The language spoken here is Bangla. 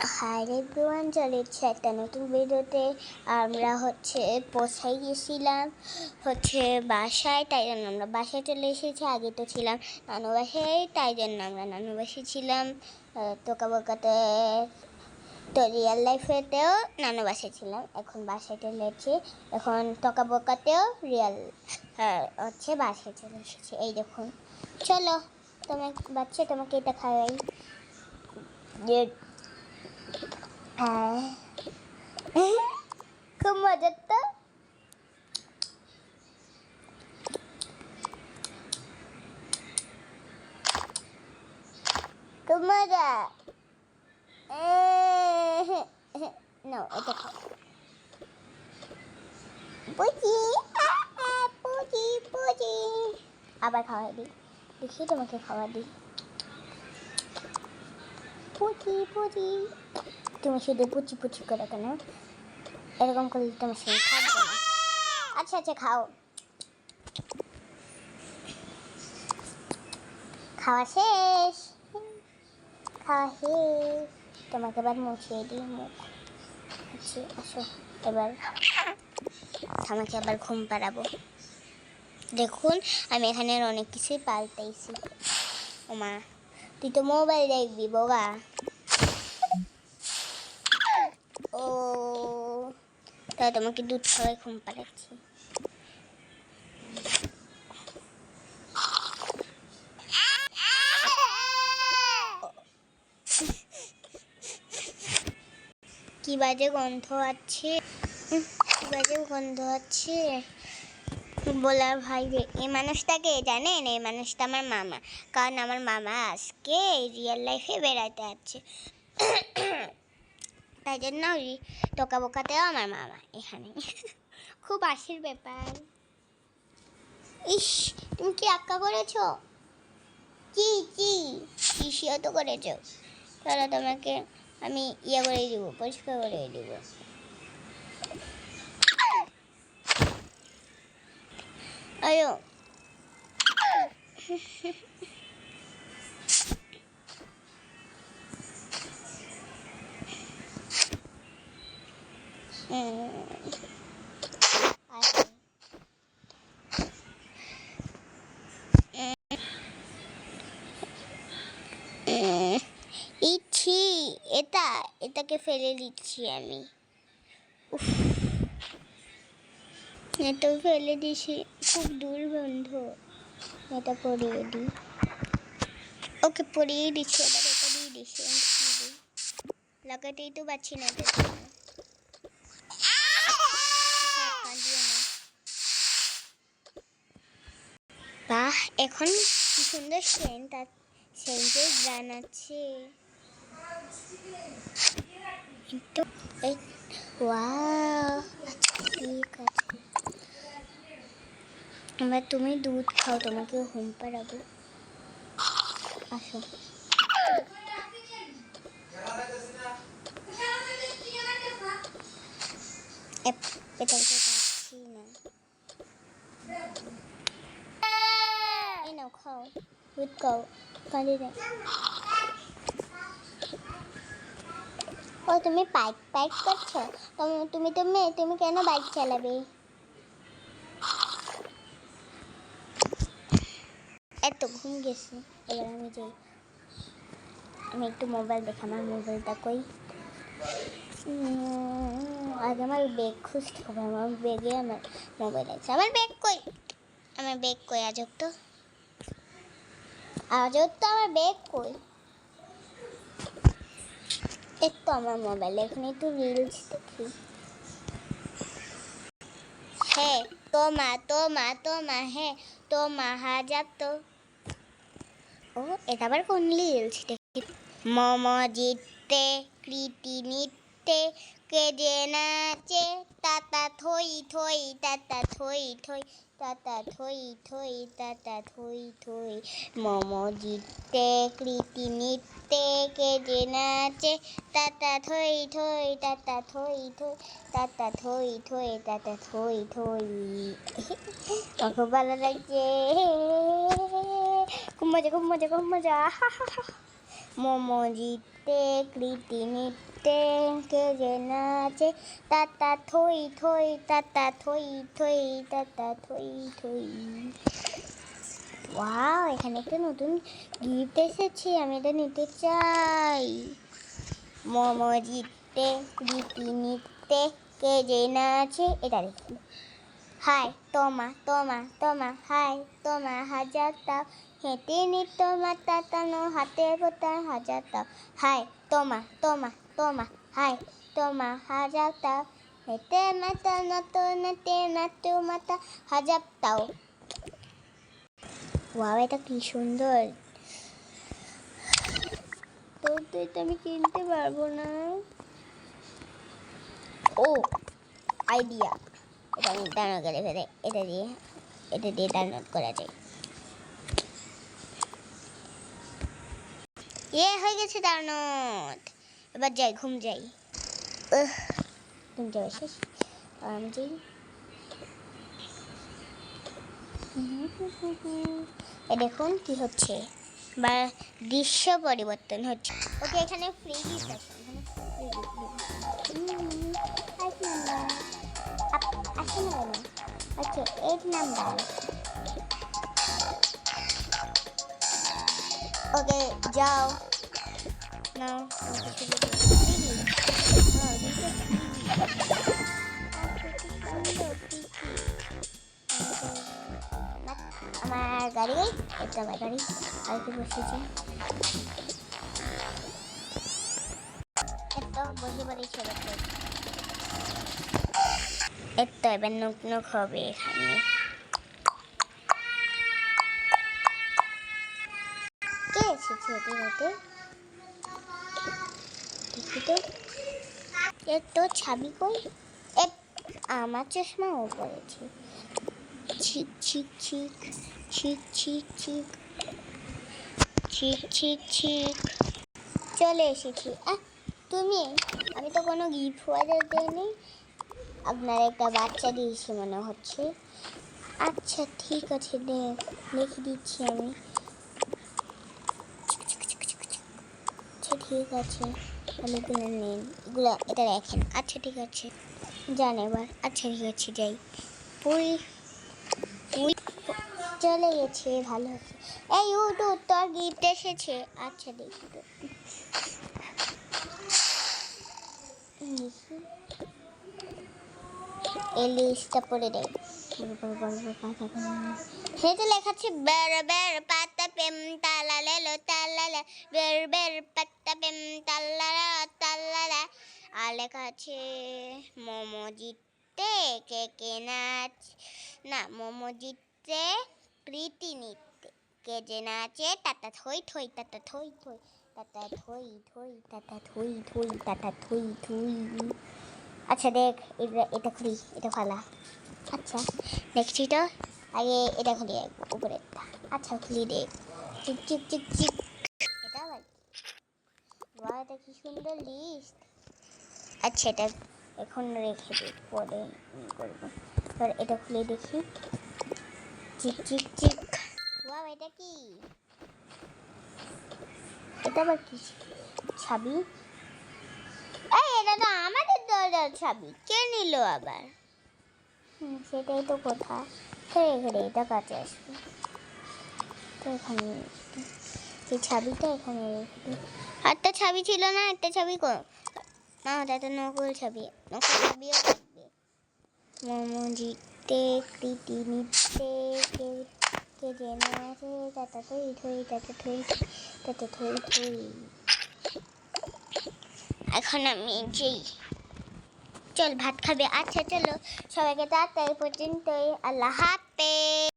হাই এভরিওয়ান, চলে একটা নতুন ভিডিওতে। আমরা পোষায় গেছিলাম বাসায়, তাই জন্য আমরা বাসায় চলে এসেছি। আগে তো ছিলাম নানু বাসায়, তাই জন্য আমরা নানু বাসায় ছিলাম। তোকা বোকাতে তো রিয়েল লাইফেতেও নানু বাসায় ছিলাম, এখন বাসায় চলে এসেছি। এখন তোকা বোকাতেও রিয়েল বাসায় চলে এসেছি। এই দেখুন, চলো তোমাকে এটা খাওয়াই। খুব মজার তো। খুব মজা। নাও এটা খাও। পুচি পুচি পুচি, আবার খাওয়াই দিই। দেখি তোমাকে খাওয়া দিই। পুচি পুচি, তুমি শুধু পুচি পুচি করে কেন? এরকম করলে তোমার সঙ্গে থাকবে না। আচ্ছা আচ্ছা, খাও। খাওয়া শেষ, খাওয়া শেষ। তোমাকে এবার মুছিয়ে দিই মুখ। আসো এবার আমাকে আবার ঘুম পাড়াবো। দেখুন, আমি এখানে অনেক কিছুই পাল্টাইছি। ওমা, তুই তো মোবাইল দেখবি বোগা। ও, তাই তোমাকে দুধ খাওয়াই ঘুম পাড়াচ্ছি। কি বাজে গন্ধ আছে, কি বাজে গন্ধ আছে। বলার ভাই রে, এই মানুষটাকে জানেন? এই মানুষটা আমার মামা, কারণ আমার মামা আজকে রিয়েল লাইফে বেড়াতে আছে, তাই জন্য টোকা বোকাতেও আমার মামা এখানে। খুব আশির ব্যাপার। ইস, তুমি কি আক্কা করেছো? কি কি শিশিও তো করেছো। তাহলে তোমাকে আমি করে দিব, পরিষ্কার করে দিব। আয়ো। ইচ্ছি এটাকে ফেলে দিচ্ছি আমি। এটাও ফেলে দিছি, খুব দুর্গন্ধ। এটা পরিয়ে দিই। ওকে পরিয়ে দিচ্ছি, এবার এটা দিয়ে দিচ্ছি। লাগাতেই তো পাচ্ছি না। বাহ, এখন কি সুন্দর সেন্ট, আর সেন্টের গান আছে। ওয়াও, ঠিক আছে। এবার তুমি দুধ খাও, তোমাকে ঘুম পাড়াবো। আসো। এটা পাচ্ছি না। এই নাও, খাও দুধ, খাও। কাঁদে না। ও, তুমি বাইক করছো? তুমি তুমি কেন বাইক চালাবে? এত ঘুম গেছে। এবার আমি যাই, আমি একটু মোবাইল দেখি। আমার মোবাইলটা কই? আগে আমার ব্যাগ খুঁজতে হবে। আমার ব্যাগে আমার মোবাইল আছে। আমার ব্যাগ কই? আমার ব্যাগ কই? আজব তো আমার ব্যাগ কই? এই তো আমার মোবাইল। এখন একটু রিলস দেখি। হ্যাঁ হ্যাঁ হাজার তো। ও, এটা আবার কোন রিলস দেখি? মম জিততে কৃতি নিত্যে, কে যে নাচে তাতা থই থই, তাতা থই থই, তাতা থই থই, তাতা থই থই। মম জিততে কৃতি নিত্যে, কে যে নাচে তাতা থই থই, তাতা থই থই, তাতা থই থই, তাতা থই থই। খুব ভালো লাগছে। খুব মজা, খুব মজা, খুব মজা। মোমো জিততে নৃত্যে কৃতি নৃত্যে কে যে নাচে তাতা থই থই তাতা থই থই তাতা থই থই। ওয়াও, এখানে একটা নতুন গিফট এসেছে, আমি এটা নিতে চাই। মোমো জিততে কৃতি নৃত্যে কে যে নাচে, এটা দেখুন। হাই তোমা তোমা তোমা হাই তোমা হাজার তাও হেঁটে নিত্য মাতা টানো হাতে গোটা হাজার তাও। হাই তোমা তোমা তোমা হাই তোমা হাজার তাও হেঁটে মাতা নত নাতে নাটু মাতা হাজার তাও। ওয়াও, এটা কি সুন্দর। তো এটা আমি কিনতে পারবো না। ও আইডিয়া, এটা আমি ডাউনলোড করে ফেলে, এটা দিয়ে ডাউনলোড করা যায়। হয়ে গেছে ডাউনলোড। এবার যাই, ঘুম যাই। ঘুম যাওয়া শেষ, আরাম যাই। দেখুন কি হচ্ছে, বা দৃশ্য পরিবর্তন হচ্ছে। ওকে, এখানে ফ্রি গিফট আছে, এখানে ফ্রি আসে না কেন? আচ্ছা, 8 নাম্বার। ওকে যাও নাও। আমার গাড়ি, এটা আমার গাড়ি, গাড়িতে বসেছি। এতো বসে পড়েছি, এতো এবার নক নক হবে এখানে। কে এসেছে এটি হতে? দেখি তো, এর তো ছাবি কই? আমার চশমাও পড়েছে। Six six six six six six six six six. চলে এসেছি। তুমি? আমি তো কোনো গিফট অর্ডার দিইনি, আপনার একটা বাচ্চা দিয়েছি মনে হচ্ছে। আচ্ছা ঠিক আছে, লিখে দিচ্ছি আমি। আচ্ছা ঠিক আছে, অনেকগুলো নিন, এগুলো এটা রাখেন। আচ্ছা ঠিক আছে, যান এবার। আচ্ছা ঠিক আছে, যাই। পুরি পুরি চলে গেছে, ভালো হচ্ছে। এই ইউটিউব, তোর গিফট এসেছে। আচ্ছা দেখি তো, এই লিস্টটা পড়ে দেয়। সেটা লেখাচ্ছে বের বের পাতা পেম তালা লেলো তালালা, বের বের পাতা পেম তালালা তালালা। আর লেখা আছে মোমো জিততে কে কে নাচ না, মোমো জিততে প্রীতি নিত্যে কে যে নাচে তাতা থই থই তাতা থই থই তাতা থই থই তাতা থই থই তাতা থই থই। আচ্ছা দেখ, এটা খুলি, এটা ফালা। আচ্ছা দেখছি তো, আগে এটা খুলি উপরেরটা। আচ্ছা খুলি দেখ, চিক চিক চিক চিক। এটা আবার বাহ, এটা কি সুন্দর লিস্ট। আচ্ছা এটা এখন রেখে দিই, পরে করবো। এবার এটা খুলে দেখি, চিক চিক চিক। বাহ, এটা কি? এটা আবার কি ছাবি? এটা তো আমাদের দরজার ছাবি, কে নিল আবার? সেটাই তো কথা। ঘরে এটা কাছে আসবে তো, এখানে এই ছাবিটা এখানে রেখে দিই। একটা ছাবি ছিল না, একটা ছাবি না, ওটা তো নকল ছাবি, নকল ছাবিও থাকবে। মোমো জিততে কৃতি নিত্যে কে কে যে নাচে তাতা থই থই তাতা থই তাতা থই থই। এখন আমি যেই, চল ভাত খাবে। আচ্ছা চলো, সবাইকে টাটা, এই পর্যন্তই, আল্লাহ হাফেজ।